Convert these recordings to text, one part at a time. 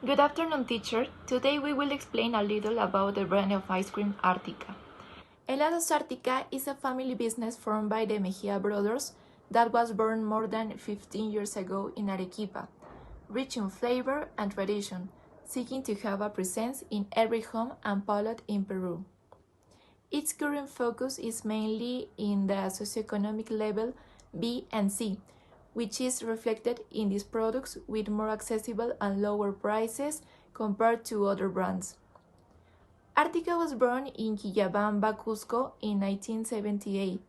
Good afternoon, teacher. Today we will explain a little about the brand of ice cream Artica. Helados Artica is a family business formed by the Mejia brothers that was born more than 15 years ago in Arequipa, rich in flavor and tradition, seeking to have a presence in every home and palate in Peru. Its current focus is mainly in the socioeconomic level B and C, which is reflected in these products with more accessible and lower prices compared to other brands. Artica was born in Quillabamba, Cusco in 1978,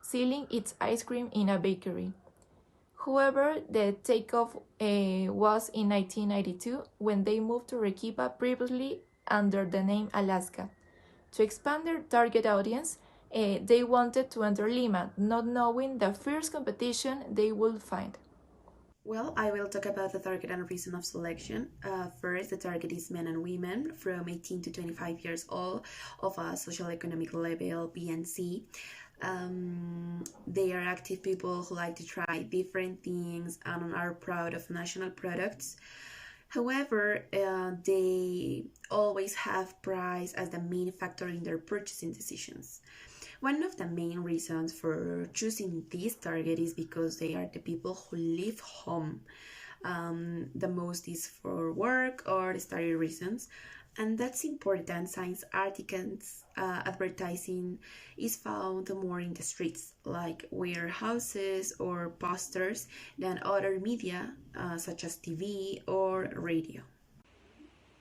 selling its ice cream in a bakery. However, the takeoff was in 1992 when they moved to Arequipa, previously under the name Alaska. To expand their target audience, they wanted to enter Lima, not knowing the fierce competition they would find. Well, I will talk about the target and reason of selection. First, the target is men and women from 18 to 25 years old of a social economic level B and C. They are active people who like to try different things and are proud of national products. However, they always have price as the main factor in their purchasing decisions. One of the main reasons for choosing this target is because they are the people who leave home. The most is for work or study reasons, and that's important since articles advertising is found more in the streets, like warehouses or posters, than other media such as TV or radio.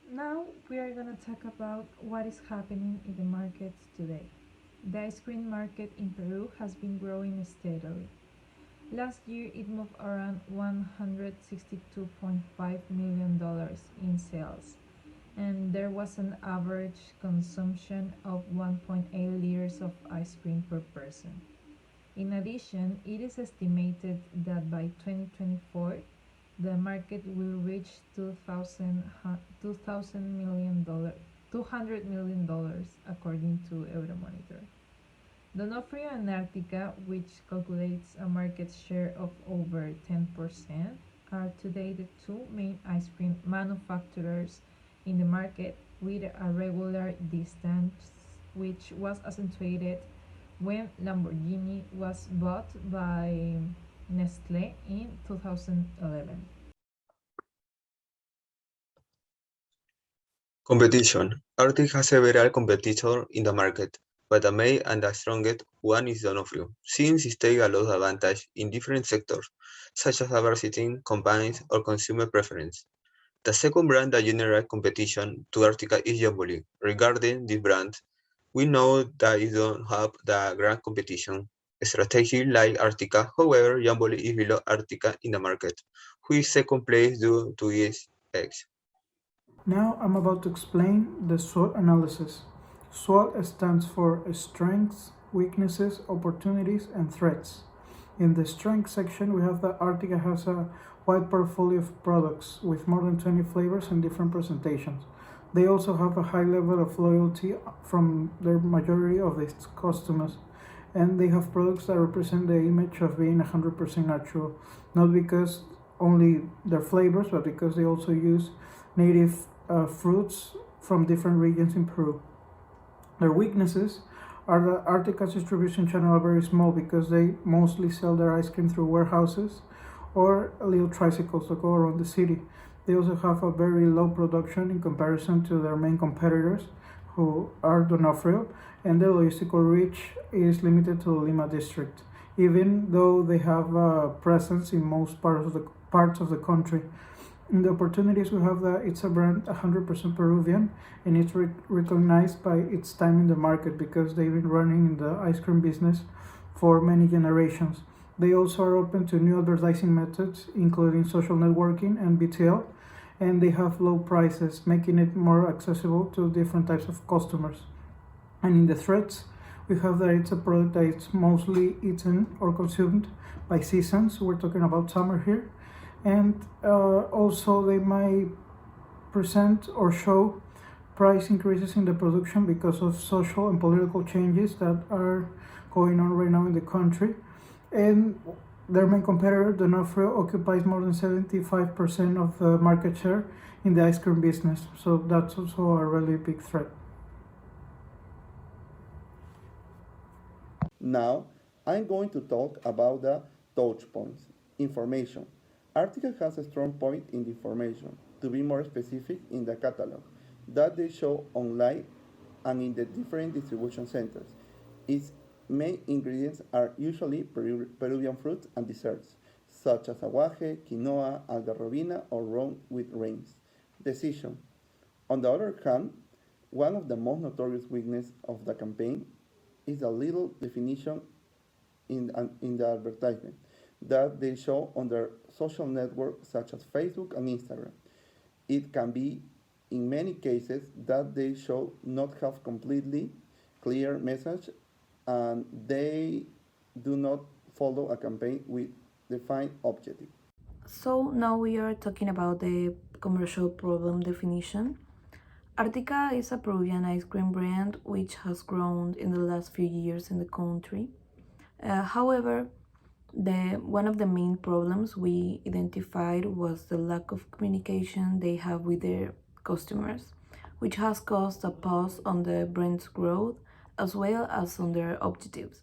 Now we are going to talk about what is happening in the markets today. The ice cream market in Peru has been growing steadily. Last year it moved around $162.5 million in sales, and there was an average consumption of 1.8 liters of ice cream per person. In addition, it is estimated that by 2024, the market will reach $200 million according to Euromonitor. Donofrio and Artica, which calculates a market share of over 10%, are today the two main ice cream manufacturers in the market, with a regular distance which was accentuated when Lamborghini was bought by Nestlé in 2011. Competition: Arctic has several competitors in the market, but the main and the strongest one is Donofrio, since it takes a lot of advantage in different sectors, such as advertising, campaigns, or consumer preference. The second brand that generates competition to Arctica is Jamboli. Regarding this brand, we know that it don't have the grand competition strategy like Arctica. However, Jamboli is below Arctica in the market, who is second place due to its eggs. Now I'm about to explain the SWOT analysis. SWOT stands for strengths, weaknesses, opportunities, and threats. In the strength section, we have that Arctica has a wide portfolio of products with more than 20 flavors and different presentations. They also have a high level of loyalty from the majority of its customers, and they have products that represent the image of being 100% natural, not because only their flavors, but because they also use native fruits from different regions in Peru. Their weaknesses are that Arctica's distribution channel are very small because they mostly sell their ice cream through warehouses or little tricycles that go around the city. They also have a very low production in comparison to their main competitors, who are Donofrio, and their logistical reach is limited to the Lima district, even though they have a presence in most parts of the country. In the opportunities, we have that it's a brand 100% Peruvian, and it's recognized by its time in the market because they've been running in the ice cream business for many generations. They also are open to new advertising methods, including social networking and BTL, and they have low prices, making it more accessible to different types of customers. And in the threats, we have that it's a product that it's mostly eaten or consumed by seasons. We're talking about summer here. And also they might present or show price increases in the production because of social and political changes that are going on right now in the country. And Their main competitor, D'Onofrio, occupies more than 75% of the market share in the ice cream business, so that's also a really big threat. Now, I'm going to talk about the touch points. Information. Article has a strong point in the information, to be more specific in the catalog, that they show online and in the different distribution centers. Its main ingredients are usually Peruvian fruits and desserts, such as aguaje, quinoa, algarrobina, or rum with rains. Decision. On the other hand, one of the most notorious weaknesses of the campaign is a little definition in the advertisement that they show on their social networks such as Facebook and Instagram. It can be, in many cases, that they show not have completely clear message and they do not follow a campaign with defined objective. So now we are talking about the commercial problem definition. Artica is a Peruvian ice cream brand which has grown in the last few years in the country. However, one of the main problems we identified was the lack of communication they have with their customers, which has caused a pause on the brand's growth as well as on their objectives.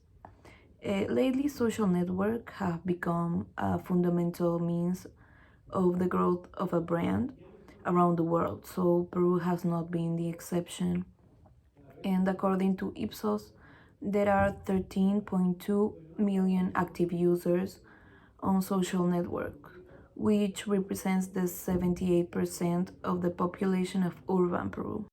Lately, social networks have become a fundamental means of the growth of a brand around the world, so Peru has not been the exception. And according to Ipsos, there are 13.2 million active users on social network, which represents the 78% of the population of urban Peru.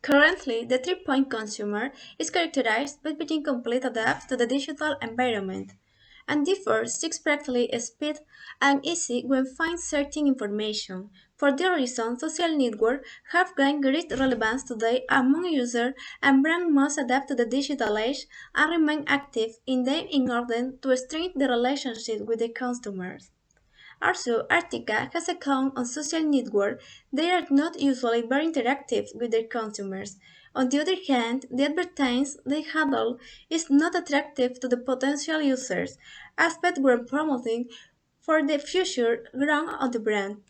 Currently, the three-point consumer is characterized by being complete adapt to the digital environment and therefore seeks practically speed and easy when find certain information. For this reason, social networks have gained great relevance today among users and brands must adapt to the digital age and remain active in them in order to strengthen the relationship with the customers. Also, Artica has a account on social network. They are not usually very interactive with their consumers. On the other hand, the advertising they handle is not attractive to the potential users, aspect we're promoting for the future ground of the brand.